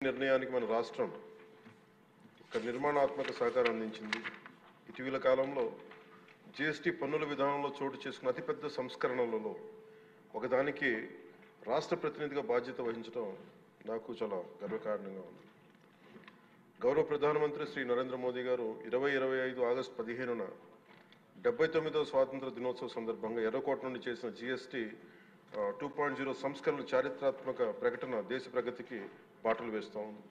నిర్ణయానికి మన రాష్ట్రం ఒక నిర్మాణాత్మక సహకారం అందించింది. ఇటీవల కాలంలో జీఎస్టీ పన్నుల విధానంలో చోటు చేసుకున్న అతిపెద్ద సంస్కరణలలో ఒకదానికి రాష్ట్ర ప్రతినిధిగా బాధ్యత వహించడం నాకు చాలా గర్వకారణంగా ఉంది. గౌరవ ప్రధానమంత్రి శ్రీ నరేంద్ర మోదీ గారు 2025 ఆగస్టు 15న 79వ స్వాతంత్ర దినోత్సవ సందర్భంగా ఎర్రకోట నుండి చేసిన జీఎస్టీ 2.0 సంస్కరణల చారిత్రాత్మక ప్రకటన దేశ ప్రగతికి బాటలు వేస్తూ ఉంది.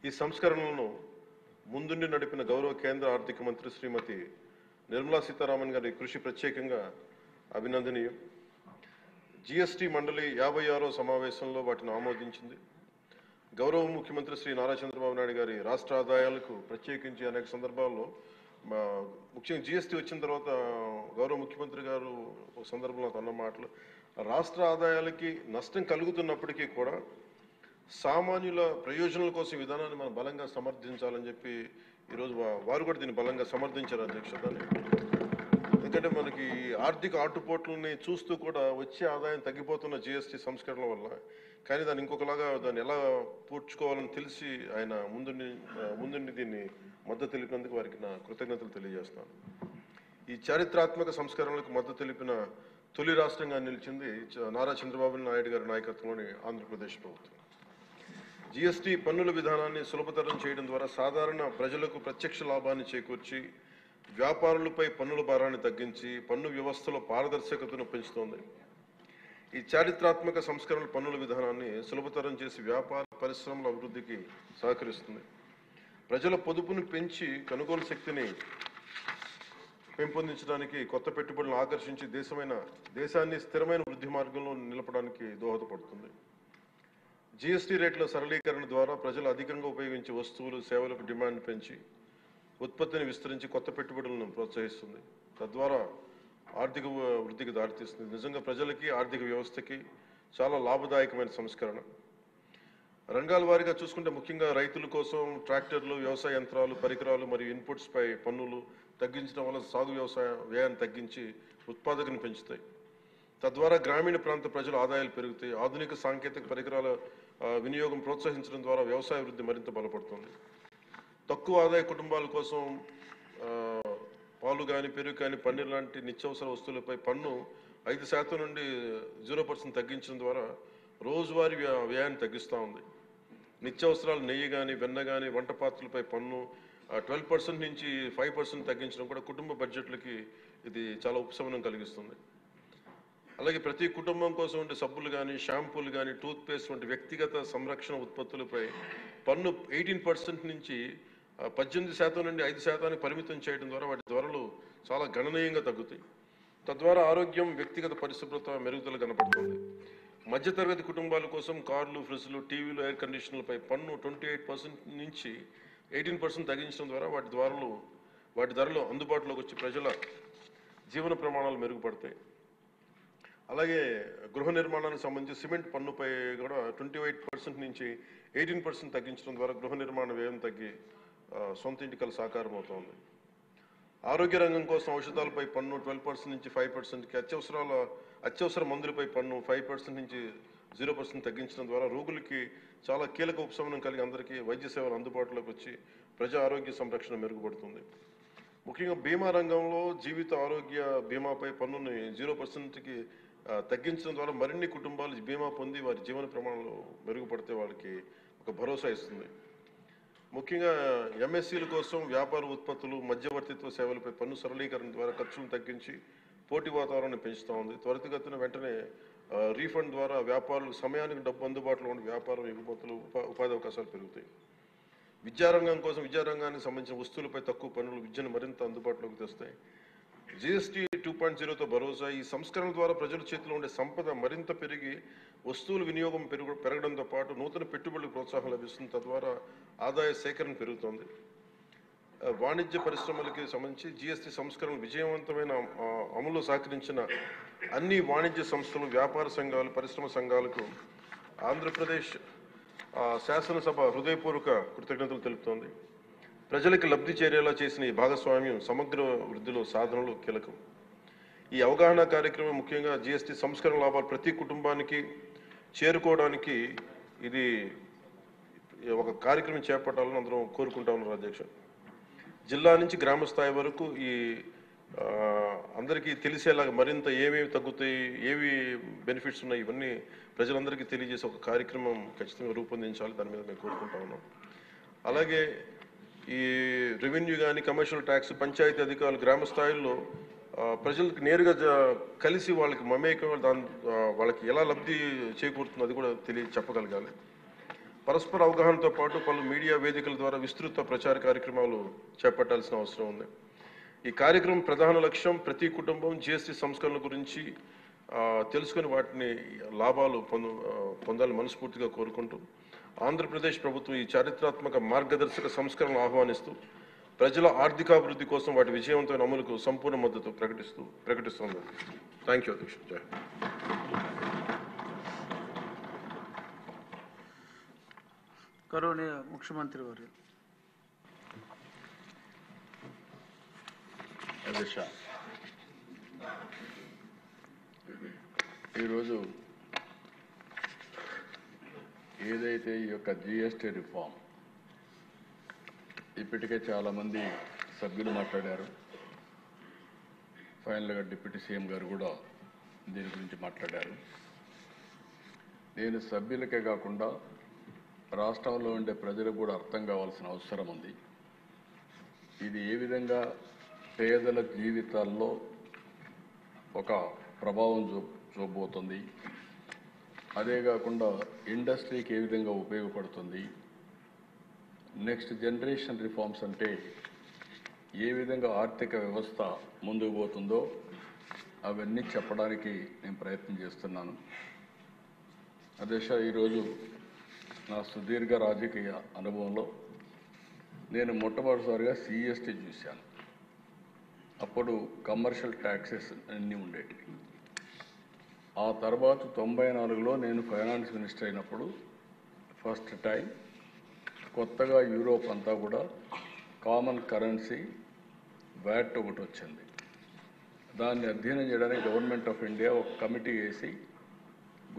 ఈ సంస్కరణలను ముందుండి నడిపిన గౌరవ కేంద్ర ఆర్థిక మంత్రి శ్రీమతి నిర్మలా సీతారామన్ గారి కృషి ప్రత్యేకంగా అభినందనీయం. జీఎస్టీ మండలి 56వ సమావేశంలో వాటిని ఆమోదించింది. గౌరవ ముఖ్యమంత్రి శ్రీ నారా చంద్రబాబు నాయుడు గారి రాష్ట్ర ఆదాయాలకు ప్రత్యేకించి అనేక సందర్భాల్లో ముఖ్యంగా జీఎస్టీ వచ్చిన తర్వాత గౌరవ ముఖ్యమంత్రి గారు ఒక సందర్భంలో అన్న మాటలు రాష్ట్ర ఆదాయాలకి నష్టం కలుగుతున్నప్పటికీ కూడా సామాన్యుల ప్రయోజనాల కోసం విధానాన్ని మనం బలంగా సమర్థించాలని చెప్పి ఈరోజు వారు కూడా దీన్ని బలంగా సమర్థించారు అధ్యక్షతని. ఎందుకంటే మనకి ఆర్థిక ఆటుపోట్లని చూస్తూ కూడా వచ్చే ఆదాయం తగ్గిపోతున్న జీఎస్టీ సంస్కరణల వల్ల, కానీ దాన్ని ఇంకొకలాగా దాన్ని ఎలా పూడ్చుకోవాలని తెలిసి ఆయన ముందుండి దీన్ని మద్దతు తెలిపినందుకు వారికి నా కృతజ్ఞతలు తెలియజేస్తాను. ఈ చారిత్రాత్మక సంస్కరణలకు మద్దతు తెలిపిన తొలి రాష్ట్రంగా నిలిచింది నారా చంద్రబాబు నాయుడు గారి నాయకత్వంలోని ఆంధ్రప్రదేశ్ ప్రభుత్వం. జీఎస్టీ పన్నుల విధానాన్ని సులభతరం చేయడం ద్వారా సాధారణ ప్రజలకు ప్రత్యక్ష లాభాన్ని చేకూర్చి వ్యాపారులపై పన్నుల భారాన్ని తగ్గించి పన్ను వ్యవస్థలో పారదర్శకతను పెంచుతోంది. ఈ చారిత్రాత్మక సంస్కరణల పన్నుల విధానాన్ని సులభతరం చేసి వ్యాపార పరిశ్రమల అభివృద్ధికి సహకరిస్తుంది. ప్రజల పొదుపును పెంచి కొనుగోలు శక్తిని పెంపొందించడానికి, కొత్త పెట్టుబడులను ఆకర్షించి దేశాన్ని స్థిరమైన వృద్ధి మార్గంలో నిలపడానికి దోహదపడుతుంది. జీఎస్టీ రేట్ల సరళీకరణ ద్వారా ప్రజలు అధికంగా ఉపయోగించే వస్తువులు సేవలకు డిమాండ్ పెంచి ఉత్పత్తిని విస్తరించి కొత్త పెట్టుబడులను ప్రోత్సహిస్తుంది. తద్వారా ఆర్థిక వృద్ధికి దారితీస్తుంది. నిజంగా ప్రజలకి ఆర్థిక వ్యవస్థకి చాలా లాభదాయకమైన సంస్కరణ. రంగాల వారీగా చూసుకుంటే ముఖ్యంగా రైతుల కోసం ట్రాక్టర్లు, వ్యవసాయ యంత్రాలు, పరికరాలు మరియు ఇన్పుట్స్ పై పన్నులు తగ్గించడం వల్ల సాగు వ్యవసాయ వ్యయాన్ని తగ్గించి ఉత్పాదకను పెంచుతాయి. తద్వారా గ్రామీణ ప్రాంత ప్రజల ఆదాయాలు పెరుగుతాయి. ఆధునిక సాంకేతిక పరికరాల వినియోగం ప్రోత్సహించడం ద్వారా వ్యవసాయ వృద్ధి మరింత బలపడుతుంది. తక్కువ ఆదాయ కుటుంబాల కోసం పాలు కానీ, పెరుగు కానీ, పన్నీర్ లాంటి నిత్యావసర వస్తువులపై పన్ను 5% నుండి 0% తగ్గించడం ద్వారా రోజువారీ వ్యయాన్ని తగ్గిస్తూ ఉంది. నిత్యావసరాలు నెయ్యి కానీ, వెన్న కానీ, వంట పాత్రలపై పన్ను 12% నుంచి 5% తగ్గించడం కూడా కుటుంబ బడ్జెట్లకి ఇది చాలా ఉపశమనం కలిగిస్తుంది. అలాగే ప్రతి కుటుంబం కోసం ఉండే సబ్బులు కానీ, షాంపూలు కానీ, టూత్పేస్ట్ వంటి వ్యక్తిగత సంరక్షణ ఉత్పత్తులపై పన్ను 18% నుంచి 18% నుండి 5% పరిమితం చేయడం ద్వారా వాటి ధరలు చాలా గణనీయంగా తగ్గుతాయి. తద్వారా ఆరోగ్యం, వ్యక్తిగత పరిశుభ్రత మెరుగుదల కనపడుతుంది. మధ్యతరగతి కుటుంబాల కోసం కార్లు, ఫ్రిడ్జ్లు, టీవీలు, ఎయిర్ కండిషనర్లపై పన్ను 28% నుంచి 18% తగ్గించడం ద్వారా వాటి ధరలు అందుబాటులోకి వచ్చి ప్రజల జీవన ప్రమాణాలు మెరుగుపడతాయి. అలాగే గృహ నిర్మాణానికి సంబంధించి సిమెంట్ పన్నుపై కూడా 28% నుంచి 18% తగ్గించడం ద్వారా గృహ నిర్మాణ వ్యయం తగ్గి సొంత ఇంటికల సాకారం అవుతోంది. ఆరోగ్య రంగం కోసం ఔషధాలపై పన్ను 12% నుంచి 5%కి, అత్యవసర మందులపై పన్ను 5% నుంచి 0% తగ్గించడం ద్వారా రోగులకి చాలా కీలక ఉపశమనం కలిగి అందరికీ వైద్య సేవలు అందుబాటులోకి వచ్చి ప్రజా ఆరోగ్య సంరక్షణ మెరుగుపడుతుంది. ముఖ్యంగా బీమా రంగంలో జీవిత ఆరోగ్య బీమాపై పన్నుని 0%కి తగ్గించడం ద్వారా మరిన్ని కుటుంబాలు బీమా పొంది వారి జీవన ప్రమాణాలు మెరుగుపడితే వాళ్ళకి ఒక భరోసా ఇస్తుంది. ముఖ్యంగా ఎంఎస్సీల కోసం వ్యాపార ఉత్పత్తులు, మధ్యవర్తిత్వ సేవలపై పన్ను సరళీకరణ ద్వారా ఖర్చులను తగ్గించి పోటీ వాతావరణాన్ని పెంచుతూ ఉంది. త్వరితగతిన వెంటనే రీఫండ్ ద్వారా వ్యాపారులకు సమయానికి డబ్బు అందుబాటులో ఉండే వ్యాపారం, ఎగుమతులు, ఉపాధి అవకాశాలు పెరుగుతాయి. విద్యారంగం కోసం విద్యారంగానికి సంబంధించిన వస్తువులపై తక్కువ పన్నులు విద్యను మరింత అందుబాటులోకి తెస్తాయి. జీఎస్టీ 2.0తో భరోసా. ఈ సంస్కరణ ద్వారా ప్రజల చేతిలో ఉండే సంపద మరింత పెరిగి వస్తువుల వినియోగం పెరగడంతో పాటు నూతన పెట్టుబడులకు ప్రోత్సాహం లభిస్తుంది. తద్వారా ఆదాయ సేకరణ పెరుగుతోంది. వాణిజ్య పరిశ్రమలకి సంబంధించి జీఎస్టీ సంస్కరణ విజయవంతమైన అమలు సహకరించిన అన్ని వాణిజ్య సంస్థలు, వ్యాపార సంఘాలు, పరిశ్రమ సంఘాలకు ఆంధ్రప్రదేశ్ శాసనసభ హృదయపూర్వక కృతజ్ఞతలు తెలుపుతోంది. ప్రజలకు లబ్ధి చేరేలా చేసిన ఈ భాగస్వామ్యం సమగ్ర వృద్ధిలో సాధనలో కీలకం. ఈ అవగాహన కార్యక్రమం ముఖ్యంగా జీఎస్టీ సంస్కరణ లాభాలు ప్రతి కుటుంబానికి చేరుకోవడానికి ఇది ఒక కార్యక్రమం చేపట్టాలని అందరం కోరుకుంటా ఉన్నారు అధ్యక్ష. జిల్లా నుంచి గ్రామ స్థాయి వరకు ఈ అందరికీ తెలిసేలాగా మరింత ఏమేమి తగ్గుతాయి, ఏవి బెనిఫిట్స్ ఉన్నాయి, ఇవన్నీ ప్రజలందరికీ తెలియజేసే ఒక కార్యక్రమం ఖచ్చితంగా రూపొందించాలి. దాని మీద మేము కోరుకుంటా ఉన్నాం. అలాగే ఈ రెవెన్యూ కానీ కమర్షియల్ ట్యాక్స్ పంచాయతీ అధికారులు గ్రామ స్థాయిలో ప్రజలకు నేరుగా కలిసి వాళ్ళకి మమేకం వాళ్ళకి ఎలా లబ్ధి చేకూరుతుందో అది కూడా చెప్పగలగాలి. పరస్పర అవగాహనతో పాటు పలు మీడియా వేదికల ద్వారా విస్తృత ప్రచార కార్యక్రమాలు చేపట్టాల్సిన అవసరం ఉంది. ఈ కార్యక్రమం ప్రధాన లక్ష్యం ప్రతి కుటుంబం జీఎస్టీ సంస్కరణల గురించి తెలుసుకుని వాటిని లాభాలు పొందాలని మనస్ఫూర్తిగా కోరుకుంటూ ఆంధ్రప్రదేశ్ ప్రభుత్వం ఈ చారిత్రాత్మక మార్గదర్శక సంస్కరణలు ఆహ్వానిస్తూ ప్రజల ఆర్థికాభివృద్ధి కోసం వాటి విజయవంతమైన అమలుకు సంపూర్ణ మద్దతు ప్రకటిస్తోంది. థ్యాంక్ యూ అధ్యక్ష. జై గౌరవనీయ ముఖ్యమంత్రి వారు. అధ్యక్ష, ఈరోజు ఏదైతే ఈ యొక్క జిఎస్టీ రిఫార్మ్ ఇప్పటికే చాలామంది సభ్యులు మాట్లాడారు. ఫైనల్గా డిప్యూటీ సీఎం గారు కూడా దీని గురించి మాట్లాడారు. నేను సభ్యులకే కాకుండా రాష్ట్రంలో ఉండే ప్రజలకు కూడా అర్థం కావాల్సిన అవసరం ఉంది. ఇది ఏ విధంగా పేదల జీవితాల్లో ఒక ప్రభావం చూపబోతుంది, అదే కాకుండా ఇండస్ట్రీకి ఏ విధంగా ఉపయోగపడుతుంది, నెక్స్ట్ జనరేషన్ రిఫార్మ్స్ అంటే ఏ విధంగా ఆర్థిక వ్యవస్థ ముందుకు పోతుందో అవన్నీ చెప్పడానికి నేను ప్రయత్నం చేస్తున్నాను. అధ్యక్ష, ఈరోజు నా సుదీర్ఘ రాజకీయ అనుభవంలో నేను మొట్టమొదటిసారిగా సిఎస్టీ చూశాను. అప్పుడు కమర్షియల్ ట్యాక్సెస్ అన్నీ ఉండేటివి. ఆ తర్వాత 94లో నేను ఫైనాన్స్ మినిస్టర్ అయినప్పుడు ఫస్ట్ టైం కొత్తగా యూరోప్ అంతా కూడా కామన్ కరెన్సీ వ్యాట్ ఒకటి వచ్చింది. దాన్ని అధ్యయనం చేయడానికి గవర్నమెంట్ ఆఫ్ ఇండియా ఒక కమిటీ వేసి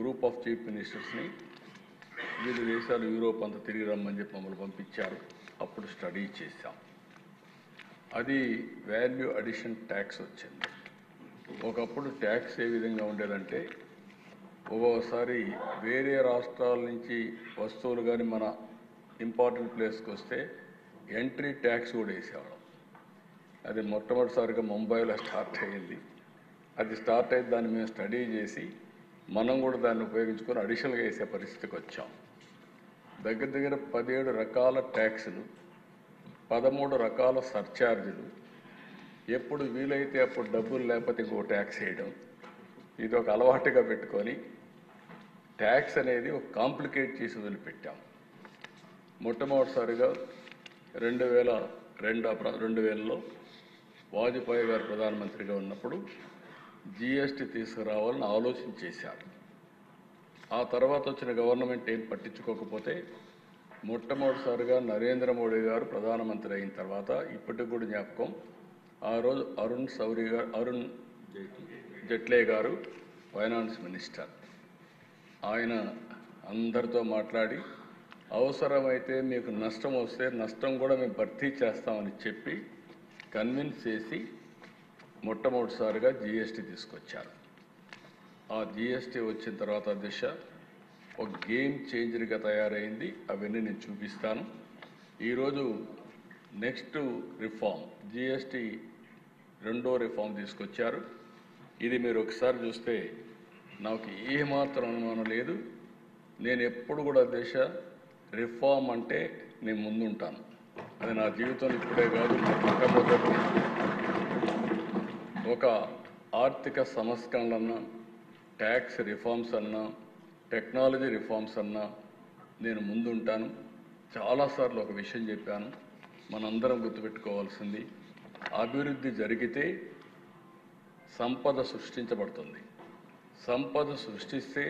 గ్రూప్ ఆఫ్ చీఫ్ మినిస్టర్స్ని వివిధ దేశాలు యూరోప్ అంతా తిరిగి రమ్మని చెప్పి మమ్మల్ని పంపించారు. అప్పుడు స్టడీ చేశాం. అది వాల్యూ అడిషన్ ట్యాక్స్ వచ్చింది. ఒకప్పుడు ట్యాక్స్ ఏ విధంగా ఉండేదంటే ఒక్కోసారి వేరే రాష్ట్రాల నుంచి వస్తువులు కానీ మన ఇంపార్టెంట్ ప్లేస్కి వస్తే ఎంట్రీ ట్యాక్స్ కూడా వేసేవాళ్ళం. అది మొట్టమొదటిసారిగా ముంబైలో స్టార్ట్ అయ్యింది. అది స్టార్ట్ అయితే దాన్ని మేము స్టడీ చేసి మనం కూడా దాన్ని ఉపయోగించుకొని అడిషనల్గా వేసే పరిస్థితికి వచ్చాం. దగ్గర దగ్గర 17 రకాల ట్యాక్సులు, 13 రకాల సర్ఛార్జీలు, ఎప్పుడు వీలైతే అప్పుడు డబ్బులు లేకపోతే ఇంకో ట్యాక్స్ వేయడం, ఇది ఒక అలవాటుగా పెట్టుకొని ట్యాక్స్ అనేది ఒక కాంప్లికేట్ చేసి వదిలిపెట్టాం. మొట్టమొదటిసారిగా 2000లో వాజ్పేయి గారు ప్రధానమంత్రిగా ఉన్నప్పుడు జిఎస్టీ తీసుకురావాలని ఆలోచన చేశారు. ఆ తర్వాత వచ్చిన గవర్నమెంట్ ఏం పట్టించుకోకపోతే మొట్టమొదటిసారిగా నరేంద్ర మోడీ గారు ప్రధానమంత్రి అయిన తర్వాత ఇప్పటికి కూడా జ్ఞాపకం, ఆ రోజు అరుణ్ జైట్లీ గారు ఫైనాన్స్ మినిస్టర్, ఆయన అందరితో మాట్లాడి అవసరమైతే మీకు నష్టం వస్తే నష్టం కూడా మేము భర్తీ చేస్తామని చెప్పి కన్విన్స్ చేసి మొట్టమొదటిసారిగా జిఎస్టీ తీసుకొచ్చారు. ఆ జిఎస్టీ వచ్చిన తర్వాత దిశ ఒక గేమ్ చేంజర్గా తయారైంది. అవన్నీ నేను చూపిస్తాను. ఈరోజు నెక్స్ట్ రిఫార్మ్ జిఎస్టీ రెండో రిఫార్మ్ తీసుకొచ్చారు. ఇది మీరు ఒకసారి చూస్తే నాకు ఏమాత్రం అనుమానం లేదు. నేను ఎప్పుడు కూడా దేశ రిఫార్మ్ అంటే నేను ముందుంటాను. అది నా జీవితంలో ఇప్పుడే కాదు, మొట్టమొదటి ఒక ఆర్థిక సంస్కరణలన్నా, ట్యాక్స్ రిఫార్మ్స్ అన్నా, టెక్నాలజీ రిఫార్మ్స్ అన్నా నేను ముందుంటాను. చాలాసార్లు ఒక విషయం చెప్పాను, మనందరం గుర్తుపెట్టుకోవాల్సింది అభివృద్ధి జరిగితే సంపద సృష్టించబడుతుంది. సంపద సృష్టిస్తే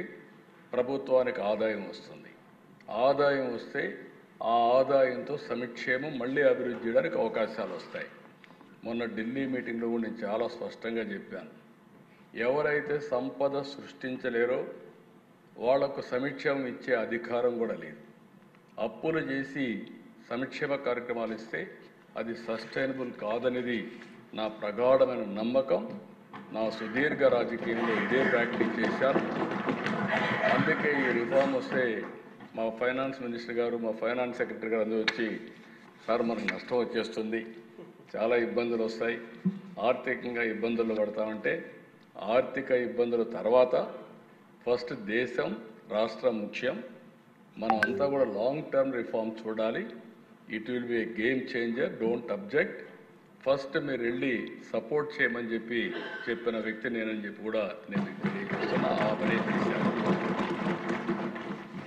ప్రభుత్వానికి ఆదాయం వస్తుంది. ఆదాయం వస్తే ఆ ఆదాయంతో సంక్షేమం మళ్ళీ అభివృద్ధి చేయడానికి అవకాశాలు వస్తాయి. మొన్న ఢిల్లీ మీటింగ్లో కూడా నేను చాలా స్పష్టంగా చెప్పాను, ఎవరైతే సంపద సృష్టించలేరో వాళ్లకు సంక్షేమం ఇచ్చే అధికారం కూడా లేదు. అప్పులు చేసి సంక్షేమ కార్యక్రమాలు ఇస్తే అది సస్టైనబుల్ కాదనేది నా ప్రగాఢమైన నమ్మకం. నా సుదీర్ఘ రాజకీయంలో ఇదే ప్రాక్టీస్ చేశాను. అందుకే ఈ రిఫార్మ్ వస్తే మా ఫైనాన్స్ మినిస్టర్ గారు, మా ఫైనాన్స్ సెక్రటరీ గారు అందరూ వచ్చి, సార్ మనకు నష్టం వచ్చేస్తుంది, చాలా ఇబ్బందులు వస్తాయి, ఆర్థికంగా ఇబ్బందులు పడతామంటే, ఆర్థిక ఇబ్బందుల తర్వాత ఫస్ట్ దేశం, రాష్ట్రం ముఖ్యం. మనం అంతా కూడా లాంగ్ టర్మ్ రిఫార్మ్ చూడాలి. It will be A game changer, don't object. First మీరు వెళ్ళి సపోర్ట్ చేయమని చెప్పిన వ్యక్తి నేనని చెప్పి కూడా నేను తెలియజేస్తున్నా. ఆ పని చేశాను.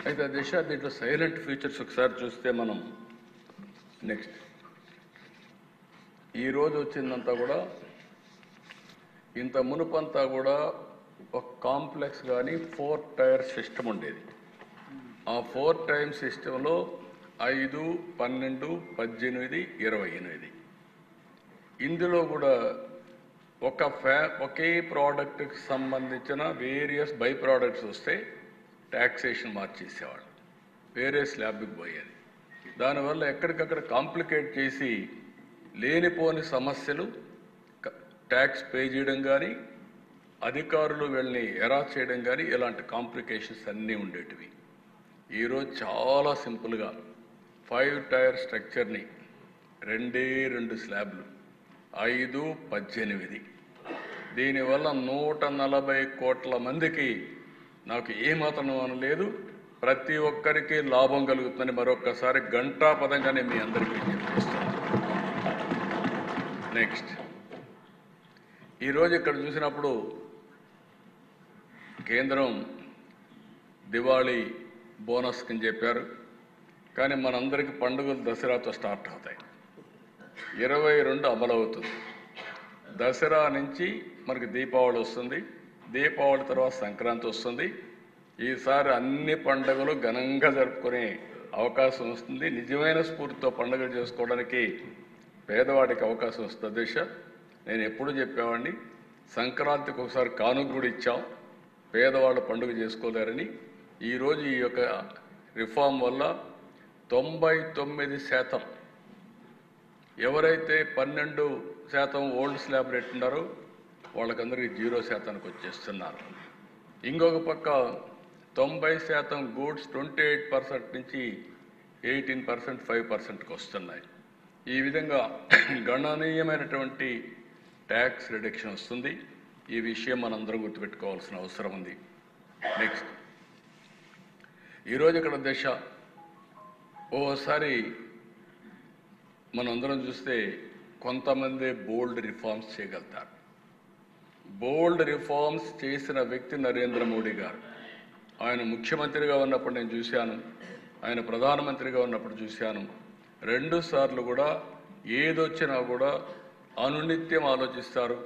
అయితే దీంట్లో సైలెంట్ ఫీచర్స్ ఒకసారి చూస్తే మనం నెక్స్ట్ ఈరోజు వచ్చిందంతా కూడా, ఇంత మునుపంతా కూడా ఒక కాంప్లెక్స్ కానీ 4 టైర్ సిస్టమ్ ఉండేది. ఆ 4 టైర్ సిస్టంలో 5, 12, 18, 28 ఇందులో కూడా ఒకే ప్రోడక్ట్కి సంబంధించిన వేరియస్ బై ప్రోడక్ట్స్ వస్తే ట్యాక్సేషన్ మార్చేసేవాళ్ళు, వేరే స్లాబ్కి పోయేది. దానివల్ల ఎక్కడికక్కడ కాంప్లికేట్ చేసి లేనిపోని సమస్యలు ట్యాక్స్ పే చేయడం కానీ, అధికారులు వీళ్ళని ఎరాస్ చేయడం కానీ, ఇలాంటి కాంప్లికేషన్స్ అన్నీ ఉండేటివి. ఈరోజు చాలా సింపుల్గా 5 టైర్ స్ట్రక్చర్ని 2 స్లాబ్లు 5, 18 దీనివల్ల 140 కోట్ల మందికి నాకు ఏమాత్రం లేదు, ప్రతి ఒక్కరికి లాభం కలుగుతుందని మరొక్కసారి ఘంటాపదంగానే మీ అందరికీ చెప్పేస్తున్నాను. నెక్స్ట్ ఈరోజు ఇక్కడ చూసినప్పుడు కేంద్రం దివాళీ బోనస్ కింద చెప్పారు, కానీ మనందరికీ పండుగలు దసరాతో స్టార్ట్ అవుతాయి. 22 అమలవుతుంది. దసరా నుంచి మనకి దీపావళి వస్తుంది, దీపావళి తర్వాత సంక్రాంతి వస్తుంది. ఈసారి అన్ని పండుగలు ఘనంగా జరుపుకునే అవకాశం వస్తుంది. నిజమైన స్ఫూర్తితో పండుగలు చేసుకోవడానికి పేదవాడికి అవకాశం వస్తుంది. దిశ నేను ఎప్పుడు చెప్పేవాడిని, సంక్రాంతికి ఒకసారి కానుక కూడా ఇచ్చాం, పేదవాళ్ళు పండుగ చేసుకోలేరని. ఈరోజు ఈ యొక్క రిఫార్మ్ వల్ల 99% ఎవరైతే 12% ఓల్డ్ స్లాబ్ రేట్ ఉన్నారో వాళ్ళకందరికీ 0%కి వచ్చేస్తున్నారు. ఇంకొక పక్క 90% గూడ్స్ 28% నుంచి 18%, 5%కి వస్తున్నాయి. ఈ విధంగా గణనీయమైనటువంటి ట్యాక్స్ రిడక్షన్ వస్తుంది. ఈ విషయం మనందరం గుర్తుపెట్టుకోవాల్సిన అవసరం ఉంది. నెక్స్ట్ ఈరోజు ఇక్కడ దశ ఓసారి మనందరం చూస్తే కొంతమంది బోల్డ్ రిఫార్మ్స్ చేయగలుగుతారు. బోల్డ్ రిఫార్మ్స్ చేసిన వ్యక్తి నరేంద్ర మోడీ గారు. ఆయన ముఖ్యమంత్రిగా ఉన్నప్పుడు నేను చూశాను, ఆయన ప్రధానమంత్రిగా ఉన్నప్పుడు చూశాను. 2 సార్లు కూడా ఏదొచ్చినా కూడా అనునిత్యం ఆలోచిస్తారు.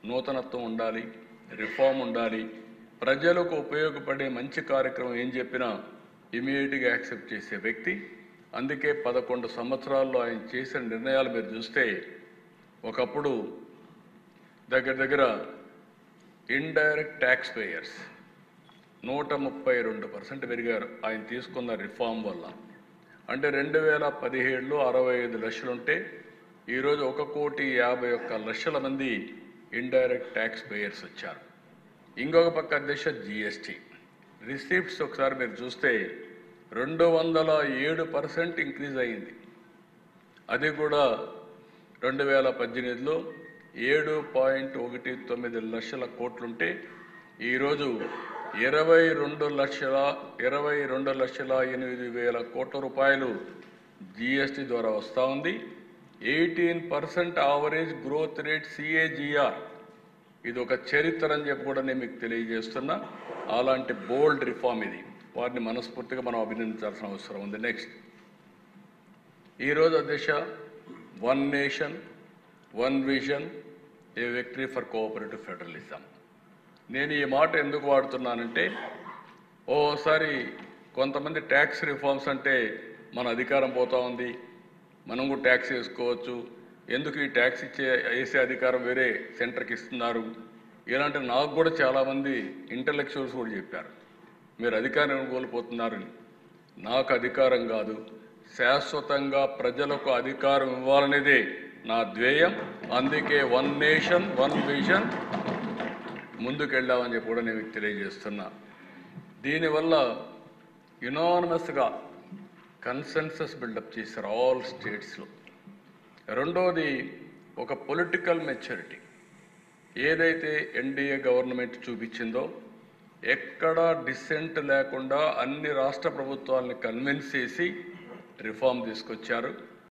నూతనత్వం ఉండాలి, రిఫార్మ్ ఉండాలి, ప్రజలకు ఉపయోగపడే మంచి కార్యక్రమం ఏం చెప్పినా ఇమీడియట్గా యాక్సెప్ట్ చేసే వ్యక్తి. అందుకే 11 సంవత్సరాల్లో ఆయన చేసిన నిర్ణయాలు మీరు చూస్తే, ఒకప్పుడు దగ్గర ఇండైరెక్ట్ ట్యాక్స్ పేయర్స్ 132% పెరిగారు ఆయన తీసుకున్న రిఫార్మ్ వల్ల. అంటే 2017లో 65 లక్షలుంటే ఈరోజు 1,51,00,000 మంది ఇండైరెక్ట్ ట్యాక్స్ పేయర్స్ వచ్చారు. ఇంకొక పక్క దిశ జిఎస్టీ రిసీప్ట్స్ ఒకసారి మీరు చూస్తే 207% ఇంక్రీజ్ అయింది. అది కూడా 2018లో 7.19 లక్షల కోట్లుంటే ఈరోజు 22,08,000 కోట్ల రూపాయలు జిఎస్టీ ద్వారా వస్తూ ఉంది. 18% యావరేజ్ గ్రోత్ రేట్ CAGR. ఇది ఒక చరిత్ర అని చెప్పి కూడా నేను మీకు తెలియజేస్తున్నా. అలాంటి బోల్డ్ రిఫార్మ్ ఇది. వారిని మనస్ఫూర్తిగా మనం అభినందించాల్సిన అవసరం ఉంది. నెక్స్ట్ ఈరోజు దిశ 1 nation 1 vision A victory for cooperative federalism. నేను ఈ మాట ఎందుకు వాడుతున్నానంటే, ఓసారి కొంతమంది ట్యాక్స్ రిఫార్మ్స్ అంటే మన అధికారం పోతా ఉంది, మనం కూడా ట్యాక్స్ వేసుకోవచ్చు, ఎందుకు ఈ ట్యాక్స్ వేసే అధికారం వేరే సెంటర్కి ఇస్తున్నారు, ఇలాంటి నాకు కూడా చాలామంది ఇంటలెక్చువల్స్ కూడా చెప్పారు, మీరు అధికారం కోల్పోతున్నారని. నాకు అధికారం కాదు, శాశ్వతంగా ప్రజలకు అధికారం ఇవ్వాలనేదే నా ధ్యేయం. అందుకే 1 నేషన్ 1 విజన్ ముందుకెళ్ళామని చెప్పి కూడా నేను తెలియజేస్తున్నా. దీనివల్ల యునానిమస్గా కన్సెన్సస్ బిల్డప్ చేశారు ఆల్ స్టేట్స్లో. రెండోది ఒక పొలిటికల్ మెచ్యూరిటీ ఏదైతే ఎన్డీఏ గవర్నమెంట్ చూపించిందో, ఎక్కడా డిసెంట్ లేకుండా అన్ని రాష్ట్ర ప్రభుత్వాలని కన్విన్స్ చేసి రిఫార్మ్ తీసుకొచ్చారు.